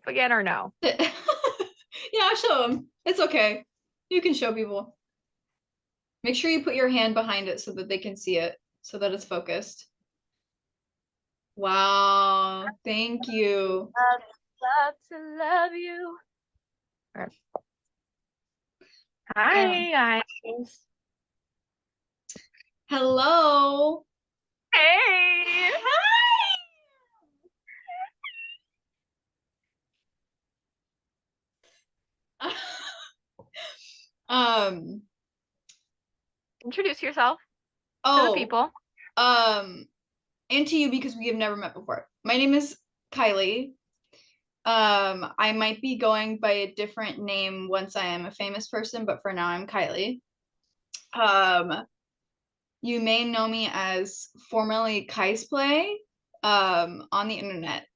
again or no? Yeah, I'll show them. It's okay. You can show people. Make sure you put your hand behind it so that they can see it, so that it's focused. Wow, thank you. Love to love you. Right. Hi, guys. Hello. Hey. Hi. Introduce yourself to the Oh, people. and to you because we have never met before. My name is Kylie. I might be going by a different name once I am a famous person, but for now I'm Kylie. You may know me as formerly cosplay, on the internet.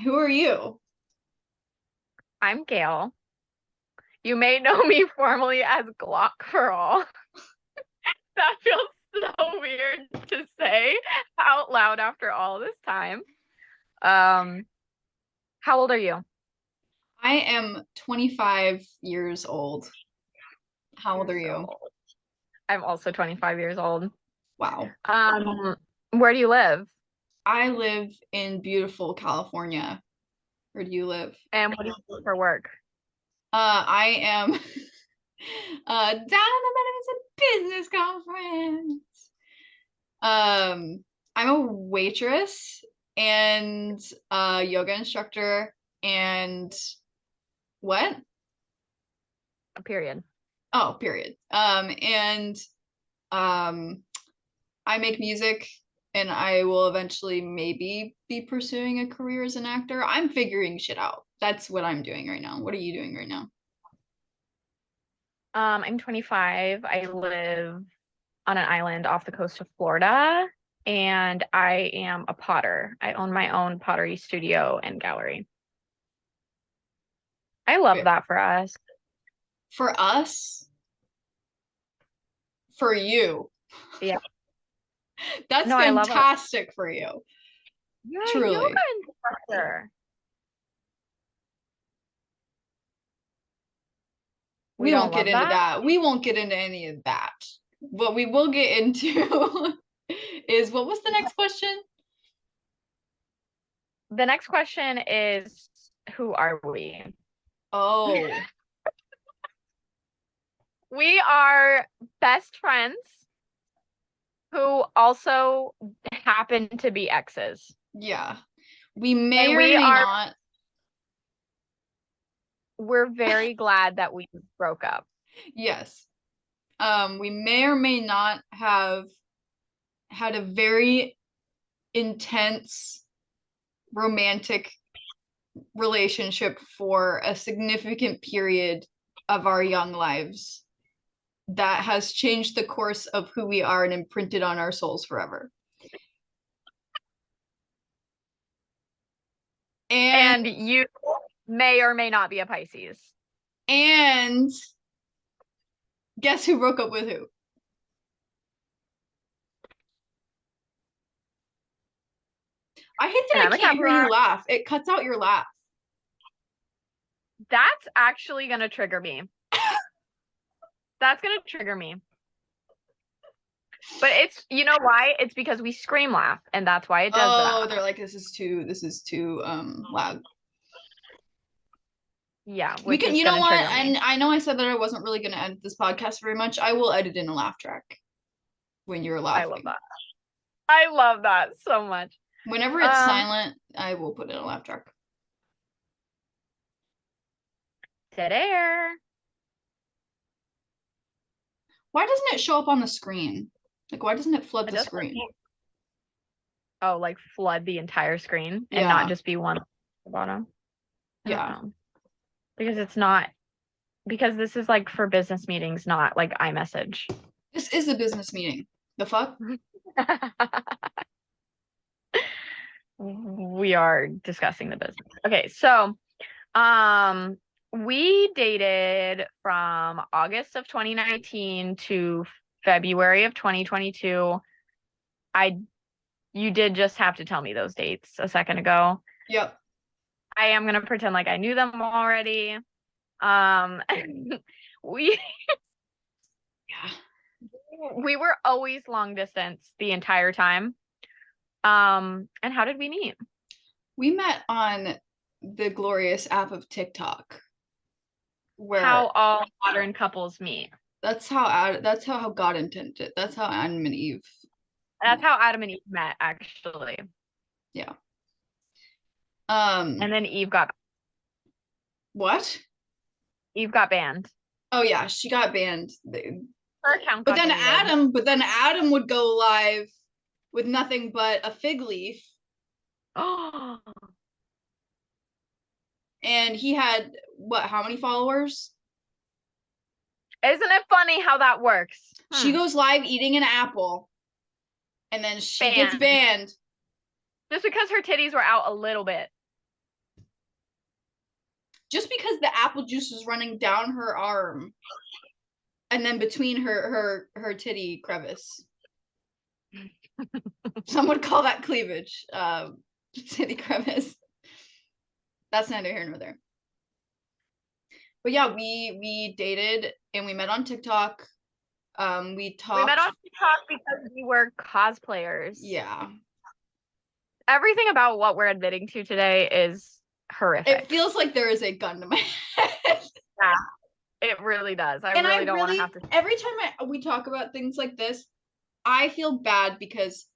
Who are you? I'm Gail. You may know me formally as Glock for all. That feels so weird to say out loud after all this time. How old are you? I am 25 years old. How old are you? I'm also 25 years old. Wow. Where do you live? I live in beautiful California. Where do you live? And what do you do for work? I am down in the business conference. I'm a waitress and a yoga instructor and what? A period. Oh, period. And I make music and I will eventually maybe be pursuing a career as an actor. I'm figuring shit out. That's what I'm doing right now. What are you doing right now? I'm 25. I live on an island off the coast of Florida, and I am a potter. I own my own pottery studio and gallery. I love that for us. For us? For you. Yeah. That's No, fantastic for you. Yeah, Truly. yoga instructor. We won't get into that. We won't get into any of that. What we will get into is, what was the next question? The next question is, who are we? Oh. We are best friends who also happen to be exes. Yeah. We may or may not. We're very glad that we broke up. Yes. We may or may not have had a very intense romantic relationship for a significant period of our young lives that has changed the course of who we are and imprinted on our souls forever. And you may or may not be a Pisces. And guess who broke up with who? I hate that I can't hear you laugh. It cuts out your laugh. That's actually going to trigger me. That's going to trigger me. But it's, you know why? It's because we scream laugh, and that's why it does that. Oh, they're like, this is too loud. Yeah, we can, you know what? And I know I said that I wasn't really going to edit this podcast very much. I will edit in a laugh track when you're laughing. I love that. I love that so much. Whenever it's silent, I will put in a laugh track. Dead air. Why doesn't it show up on the screen? Like, why doesn't it flood the screen? Oh, like flood the entire screen and not just be one at the bottom? Yeah. Because it's not, because this is like for business meetings, not like iMessage. This is a business meeting. The fuck? We are discussing the business. Okay, so we dated from August of 2019 to February of 2022. You did just have to tell me those dates a second ago. Yep. am gonna pretend like I knew them already. We Yeah. we were always long distance the entire time. And how did we meet? We met on the glorious app of TikTok, where How all modern couples meet. that's how God intended. That's how Adam and Eve. That's how Adam and Eve met, actually. Yeah. And then What? Eve got banned. Oh yeah, she got banned. Her account But got then deleted. Adam would go live with nothing but a fig leaf, Oh, and he had how many followers? isn't it funny how that works? She goes live eating an apple, and then she gets Banned. banned. Just because her titties were out a little bit. Just because the apple juice was running down her arm, and then between her titty crevice. Some would call that cleavage. Titty crevice. That's neither here nor there. But yeah, we dated and we met on TikTok. We talked. We met on TikTok because we were cosplayers. Yeah. Everything about what we're admitting to today is horrific. It feels like there is a gun to my head. Yeah, it really does. I really don't want to have to. Every time we talk about things like this, I feel bad because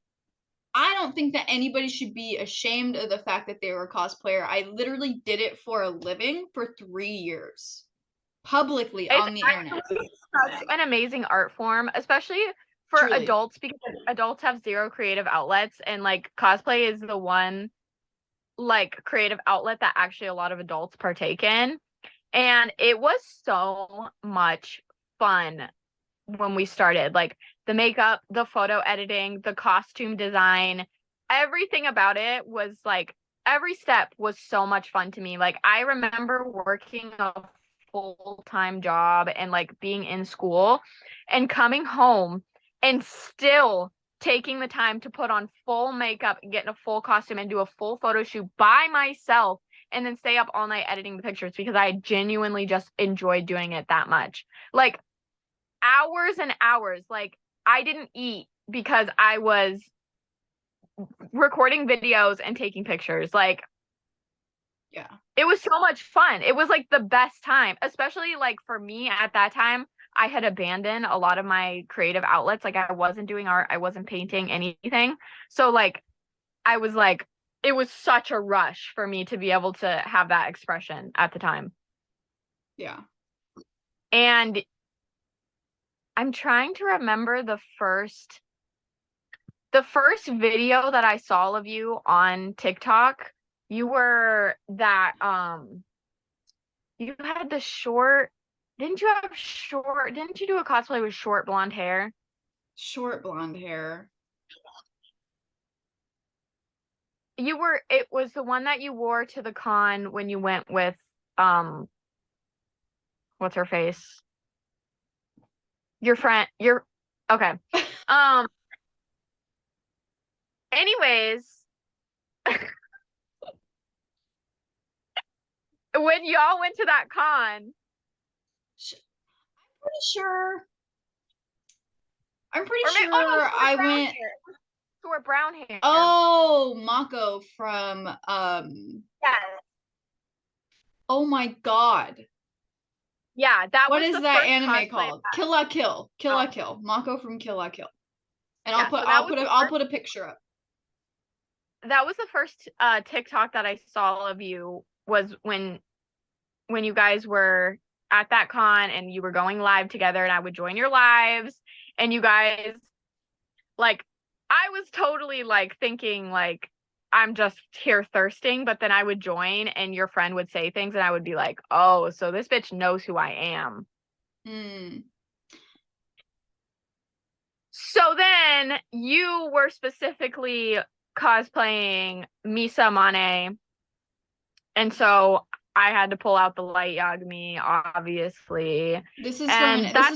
I don't think that anybody should be ashamed of the fact that they were a cosplayer. I literally did it for a living for 3 years. Publicly on the internet. Such an amazing art form, especially for Truly. Adults, because adults have zero creative outlets, and like cosplay is the one like creative outlet that actually a lot of adults partake in. And it was so much fun when we started. Like the makeup, the photo editing, the costume design, everything about it was like every step was so much fun to me. Like I remember working a full-time job and like being in school and coming home and still taking the time to put on full makeup and get in a full costume and do a full photo shoot by myself and then stay up all night editing the pictures because I genuinely just enjoyed doing it that much. Like hours and hours. Like I didn't eat because I was recording videos and taking pictures. Like yeah, it was so much fun. It was like the best time, especially like for me at that time. I had abandoned a lot of my creative outlets. Like I wasn't doing art, I wasn't painting anything. So like I was like, it was such a rush for me to be able to have that expression at the time. Yeah. And I'm trying to remember the first video that I saw of you on TikTok. You were that you had the short, didn't you do a cosplay with short blonde hair? Short blonde hair. It was the one that you wore to the con when you went with what's her face? Your friend, okay. Anyways, when y'all went to that con, I'm pretty sure I went. Who were brown hair? Oh, Mako from Yes. Oh my god. Yeah, that what was is the that first anime called? Kill La Kill. Kill La Kill. Mako from Kill La Kill. And yeah, I'll put a picture up. That was the first TikTok that I saw of you, was when you guys were at that con and you were going live together and I would join your lives and you guys, like, I was totally like thinking like I'm just here thirsting, but then I would join and your friend would say things and I would be like, oh, so this bitch knows who I am. So then you were specifically cosplaying Misa Mane, and so I had to pull out the light Yagami, obviously. This is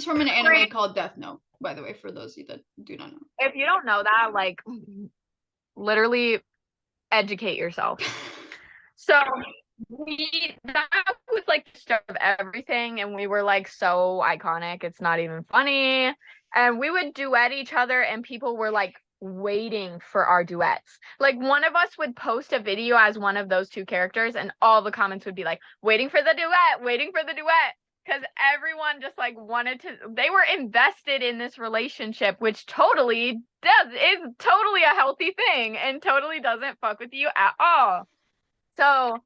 from an anime called Death Note, by the way, for those of you that do not know. If you don't know that, like, literally educate yourself. So that was like the start of everything, and we were like so iconic. It's not even funny. And we would duet each other, and people were like waiting for our duets. Like one of us would post a video as one of those two characters, and all the comments would be like, waiting for the duet, waiting for the duet. Because everyone just like wanted to, they were invested in this relationship, which totally is totally a healthy thing and totally doesn't fuck with you at all. So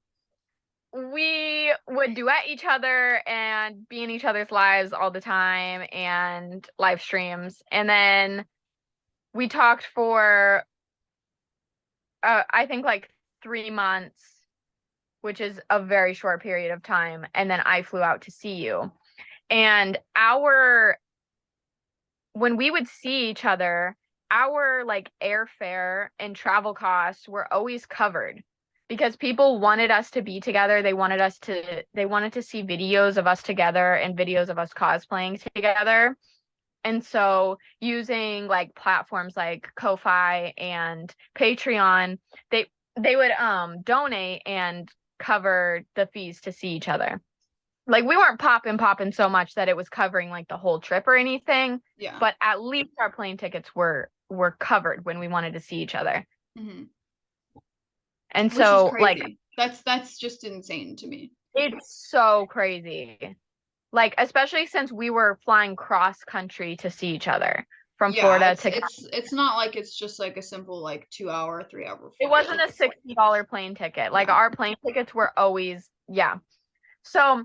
we would duet each other and be in each other's lives all the time and live streams. And then we talked for, I think like 3 months, which is a very short period of time. And then I flew out to see you. And when we would see each other, our like airfare and travel costs were always covered because people wanted us to be together. They wanted to see videos of us together and videos of us cosplaying together. And so using like platforms like Ko-Fi and Patreon, they would donate and cover the fees to see each other. Like we weren't popping so much that it was covering like the whole trip or anything. Yeah. But at least our plane tickets were covered when we wanted to see each other. Mm-hmm. And Which so is crazy. Like that's just insane to me. It's so crazy. Like especially since we were flying cross country to see each other from Florida to it's not like it's just like a simple like 2 hour, 3 hour flight. It wasn't a $60 plane ticket. Like our plane tickets were always, yeah. So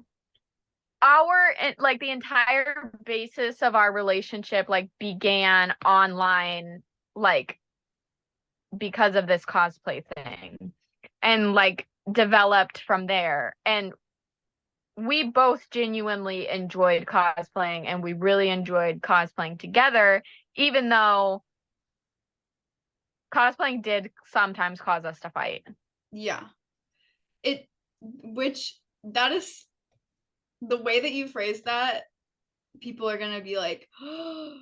the entire basis of our relationship like began online, like because of this cosplay thing, and like developed from there. And we both genuinely enjoyed cosplaying, and we really enjoyed cosplaying together, even though cosplaying did sometimes cause us to fight. Yeah. That is the way that you phrase that, people are gonna be like, oh,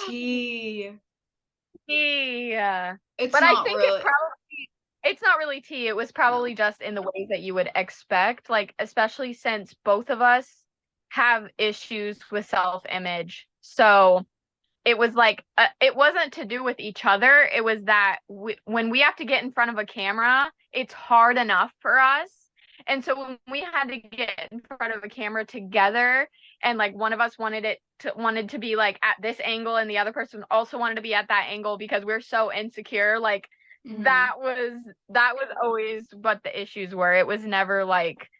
tea. Yeah. But I think really. It's not really tea. It was probably just in the ways that you would expect, like especially since both of us have issues with self-image. So it was like it wasn't to do with each other. It was that when we have to get in front of a camera, it's hard enough for us. And so when we had to get in front of a camera together, and like one of us wanted to be like at this angle, and the other person also wanted to be at that angle because we're so insecure, like that was always what the issues were. It was never like,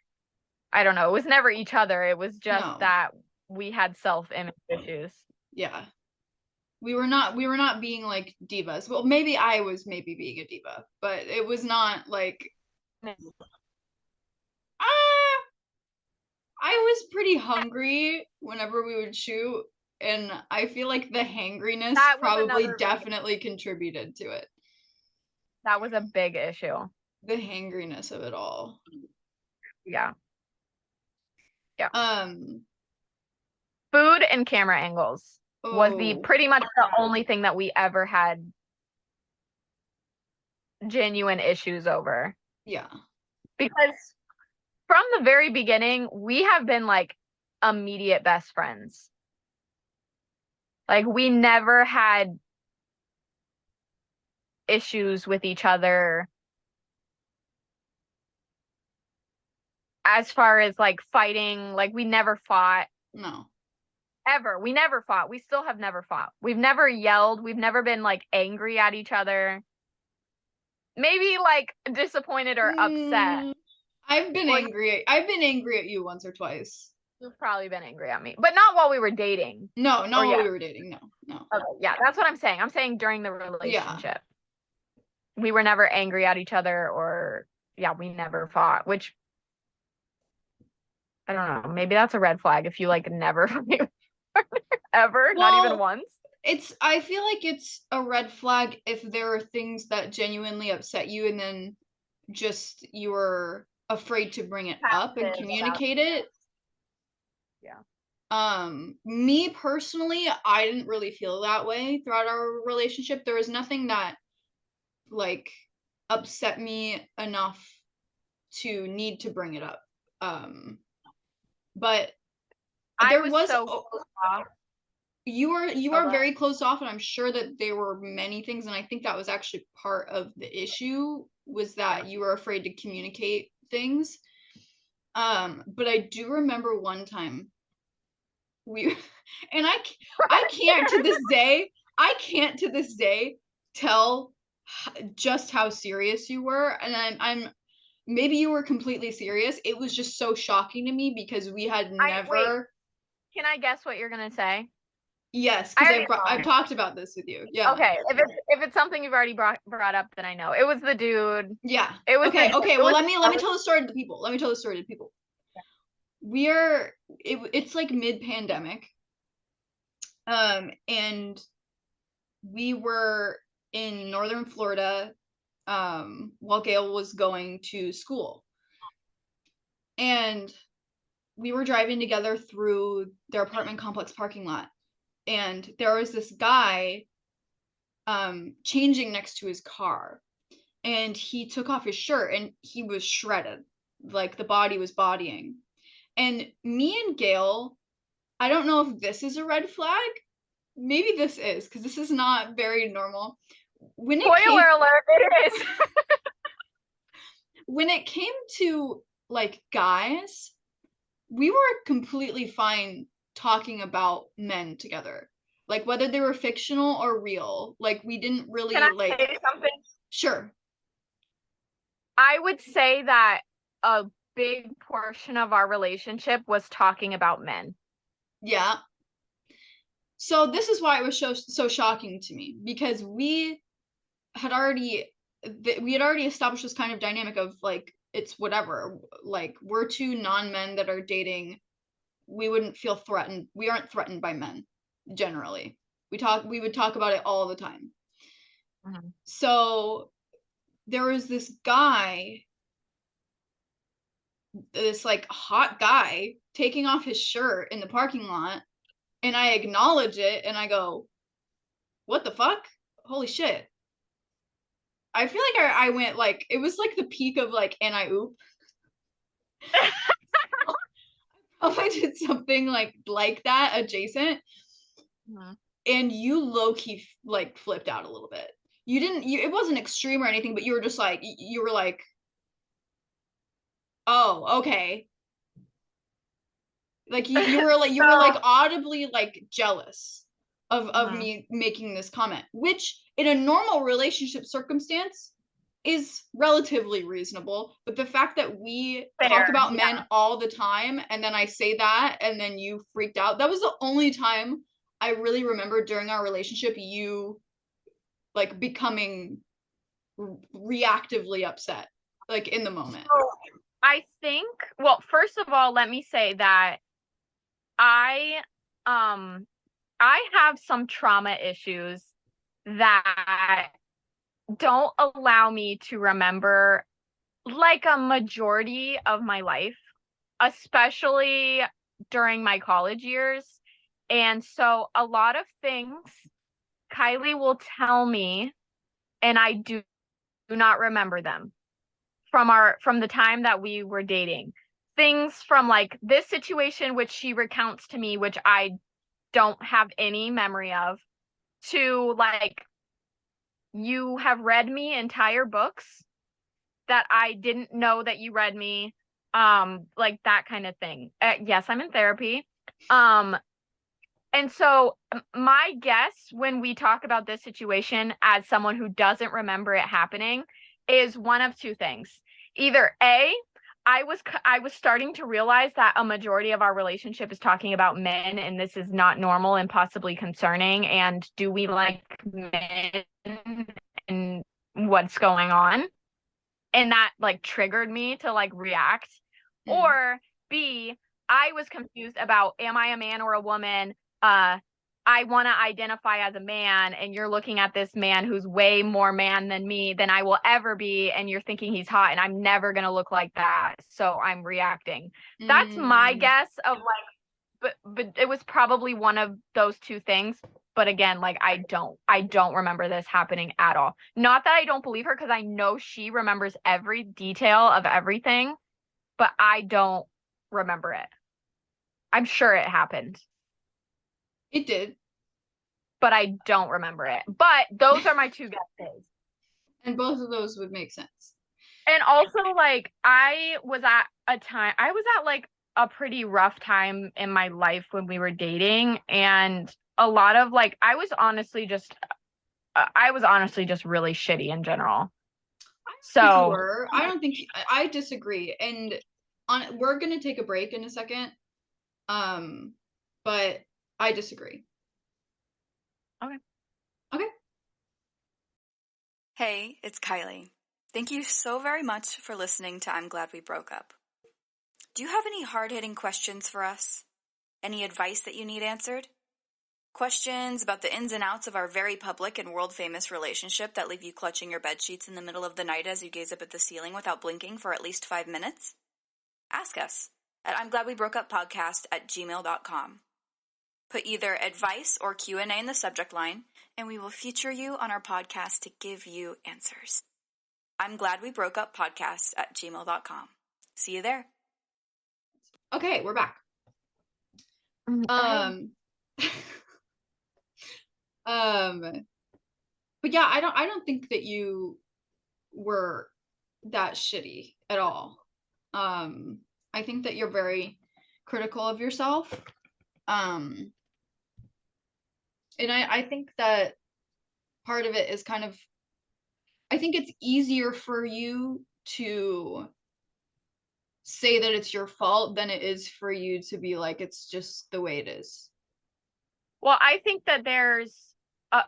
I don't know, it was never each other. It was just that we had self-image issues. Yeah. We were not being like divas. Well, maybe I was being a diva, but it was not like I was pretty hungry whenever we would shoot, and I feel like the hangriness probably definitely contributed to it. That was a big issue. The hangriness of it all. Yeah. Food and camera angles was the pretty much the only thing that we ever had genuine issues over. Yeah. Because from the very beginning, we have been like immediate best friends. Like we never had issues with each other as far as like fighting. Like we never fought. No. Ever. We never fought. We still have never fought. We've never yelled. We've never been like angry at each other. Maybe like disappointed or upset. I've been angry at you once or twice. You've probably been angry at me, but not while we were dating. No, not while we were dating. No. Okay, yeah, that's what I'm saying. I'm saying during the relationship. We were never angry at each other, or we never fought, which I don't know. Maybe that's a red flag if you like never fight ever, not even once. I feel like it's a red flag if there are things that genuinely upset you and then just you're afraid to bring it up and communicate it. Yeah. Me personally, I didn't really feel that way throughout our relationship. There was nothing that like upset me enough to need to bring it up. But I there was was so close off. you Oh, are very close off, and I'm sure that there were many things, and I think that was actually part of the issue, was that you were afraid to communicate things. But I do remember one time we and I can't to this day tell just how serious you were, and I'm maybe you were completely serious. It was just so shocking to me because we had never. Wait, can I guess what you're gonna say? Yes, I because already I've know. talked about this with you. Yeah. Okay, if it's something you've already brought up, then I know. It was the dude. Yeah. It was Okay. the Okay. it Well, was, let me tell the story to the people. Let me tell the story to the people. It's like mid-pandemic, and we were in northern Florida, while Gail was going to school, and we were driving together through their apartment complex parking lot, and there was this guy changing next to his car, and he took off his shirt and he was shredded, like the body was bodying. And me and Gail, I don't know if this is a red flag. Maybe this is, because this is not very normal. spoiler alert, it is. When it came to like guys, we were completely fine talking about men together. Like whether they were fictional or real. Like we didn't really Can I like. say something? Sure. I would say that a big portion of our relationship was talking about men. Yeah. So this is why it was so shocking to me, because had already we had already established this kind of dynamic of like, it's whatever, like we're two non-men that are dating. We wouldn't feel threatened. We aren't threatened by men generally. We would talk about it all the time. Mhm. So there was this guy, this like hot guy, taking off his shirt in the parking lot, and I acknowledge it and I go, what the fuck? Holy shit. I feel like I went like, it was like the peak of like, and I oop. I did something like that adjacent, Mhm. and you low-key like flipped out a little bit. You didn't, it wasn't extreme or anything, but you were just like, you were like, oh, okay. Like you were like, audibly like jealous of Mhm. me making this comment, which in a normal relationship circumstance is relatively reasonable. But the fact that we talk Fair, about yeah. men all the time, and then I say that, and then you freaked out. That was the only time I really remember during our relationship you like becoming reactively upset, like in the moment. So I think, well, first of all, let me say that I um I have some trauma issues that don't allow me to remember like a majority of my life, especially during my college years. And so a lot of things Kylie will tell me and I do not remember them from the time that we were dating. Things from like this situation which she recounts to me, which I don't have any memory of, to like you have read me entire books that I didn't know that you read me, like that kind of thing. Yes, I'm in therapy. Um and so my guess when we talk about this situation as someone who doesn't remember it happening is one of two things. Either A, I was starting to realize that a majority of our relationship is talking about men and this is not normal and possibly concerning, and do we like men and what's going on? And that like triggered me to like react. Mm. Or B, I was confused about, am I a man or a woman? I want to identify as a man, and you're looking at this man who's way more man than me than I will ever be, and you're thinking he's hot, and I'm never gonna look like that, so I'm reacting. That's my guess of like, but it was probably one of those two things. But again, like I don't remember this happening at all. Not that I don't believe her, because I know she remembers every detail of everything, but I don't remember it. I'm sure it happened, It did. but I don't remember it. But those are my two guesses. And both of those would make sense. And also, like, I was at like a pretty rough time in my life when we were dating. And a lot of like, I was honestly just really shitty in general. So, Sure. I don't think I disagree. And we're gonna take a break in a second. But I disagree. okay. Okay. Hey, it's Kylie. Thank you so very much for listening to I'm Glad We Broke Up. Do you have any hard-hitting questions for us? Any advice that you need answered? Questions about the ins and outs of our very public and world-famous relationship that leave you clutching your bedsheets in the middle of the night as you gaze up at the ceiling without blinking for at least 5 minutes? Ask us at imgladwebrokeuppodcast@gmail.com. Put either advice or Q&A in the subject line, and we will feature you on our podcast to give you answers. I'm glad we broke up podcast@gmail.com. See you there. Okay, we're back. Okay. But yeah, I don't think that you were that shitty at all. I think that you're very critical of yourself. And I think that part of it is kind of, I think it's easier for you to say that it's your fault than it is for you to be like, it's just the way it is. Well, I think that there's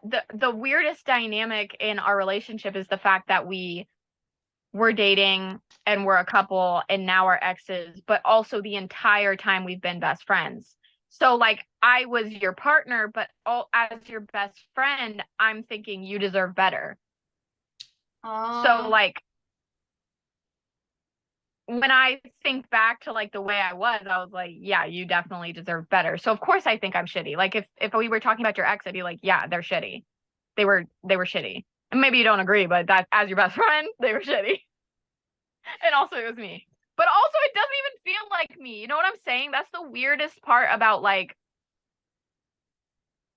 the weirdest dynamic in our relationship is the fact that we were dating and we're a couple and now we're exes, but also the entire time we've been best friends. So like I was your partner, but as your best friend, I'm thinking you deserve better. So like when I think back to like the way I was like, yeah, you definitely deserve better. So of course I think I'm shitty. Like if we were talking about your ex, I'd be like, yeah, they're shitty. They were shitty. And maybe you don't agree, but that as your best friend, they were shitty. And also it was me. But also it doesn't even feel like me. You know what I'm saying? That's the weirdest part about like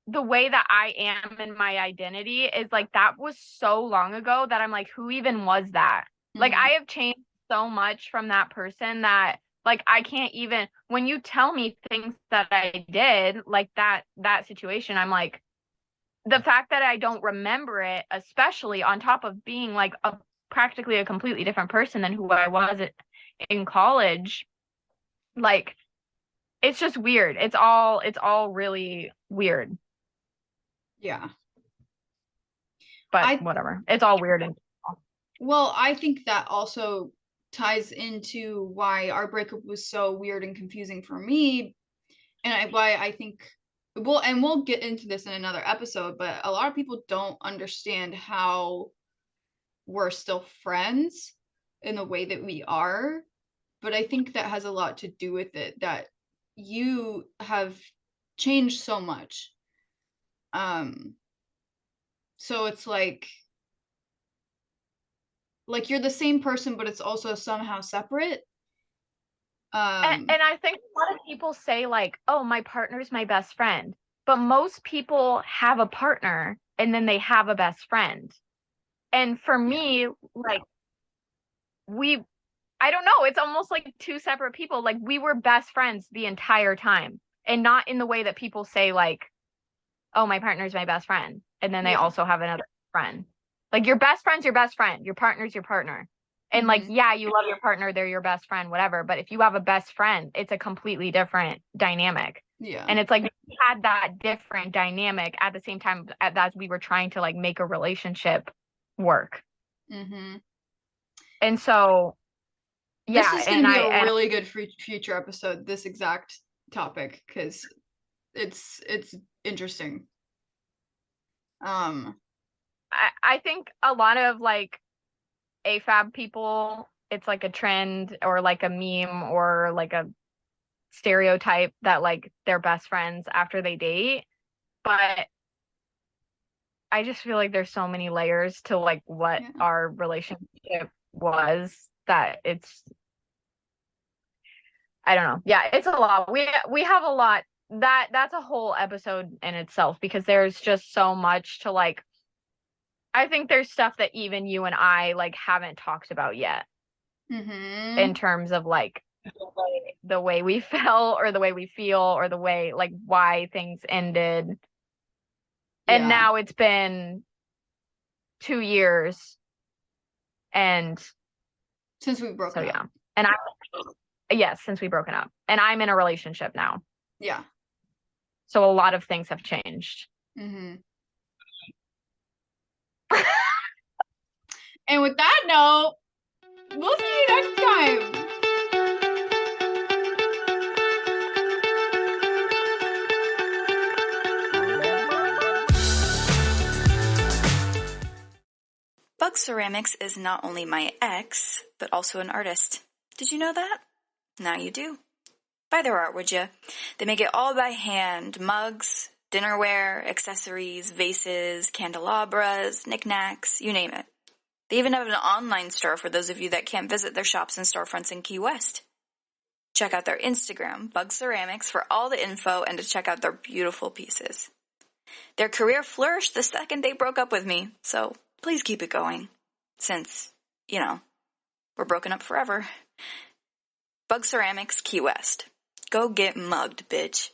the way that I am in my identity is like that was so long ago that I'm like, who even was that? Like I have changed so much from that person that like I can't even, when you tell me things that I did, like that situation, I'm like, the fact that I don't remember it, especially on top of being like practically a completely different person than who I was in college, like it's just weird. It's all really weird. Yeah. But whatever. It's all weird. Well, I think that also ties into why our breakup was so weird and confusing for me, and why I think we'll get into this in another episode, but a lot of people don't understand how we're still friends in the way that we are. But I think that has a lot to do with it, that you have changed so much. So it's like you're the same person, but it's also somehow separate. And I think a lot of people say like, oh, my partner's my best friend. But most people have a partner and then they have a best friend. And for me, like I don't know, it's almost like two separate people. Like we were best friends the entire time. And not in the way that people say like, oh, my partner's my best friend. And then they also have another friend. Like your best friend's your best friend. Your partner's your partner. And like, yeah, you love your partner, they're your best friend, whatever. But if you have a best friend, it's a completely different dynamic. Yeah. And it's like we had that different dynamic at the same time as we were trying to like make a relationship work. And so, yeah. This is going to be a really good future episode, this exact topic, because it's interesting. I think a lot of like AFAB people, it's like a trend or like a meme or like a stereotype that like they're best friends after they date. But I just feel like there's so many layers to like what our relationship was that it's, I don't know. Yeah, it's a lot. We have a lot. That's a whole episode in itself because there's just so much to like. I think there's stuff that even you and I like haven't talked about yet in terms of like the way we felt or the way we feel or the way like why things ended. And now it's been 2 years and since we broke up. Yeah. And yes, since we've broken up. And I'm in a relationship now. Yeah. So a lot of things have changed. And with that note, we'll see you next time. BugCeramics is not only my ex, but also an artist. Did you know that? Now you do. Buy their art, would you? They make it all by hand. Mugs, dinnerware, accessories, vases, candelabras, knickknacks, you name it. They even have an online store for those of you that can't visit their shops and storefronts in Key West. Check out their Instagram, BugCeramics, for all the info and to check out their beautiful pieces. Their career flourished the second they broke up with me, so please keep it going. Since, we're broken up forever. BugCeramics, Key West. Go get mugged, bitch.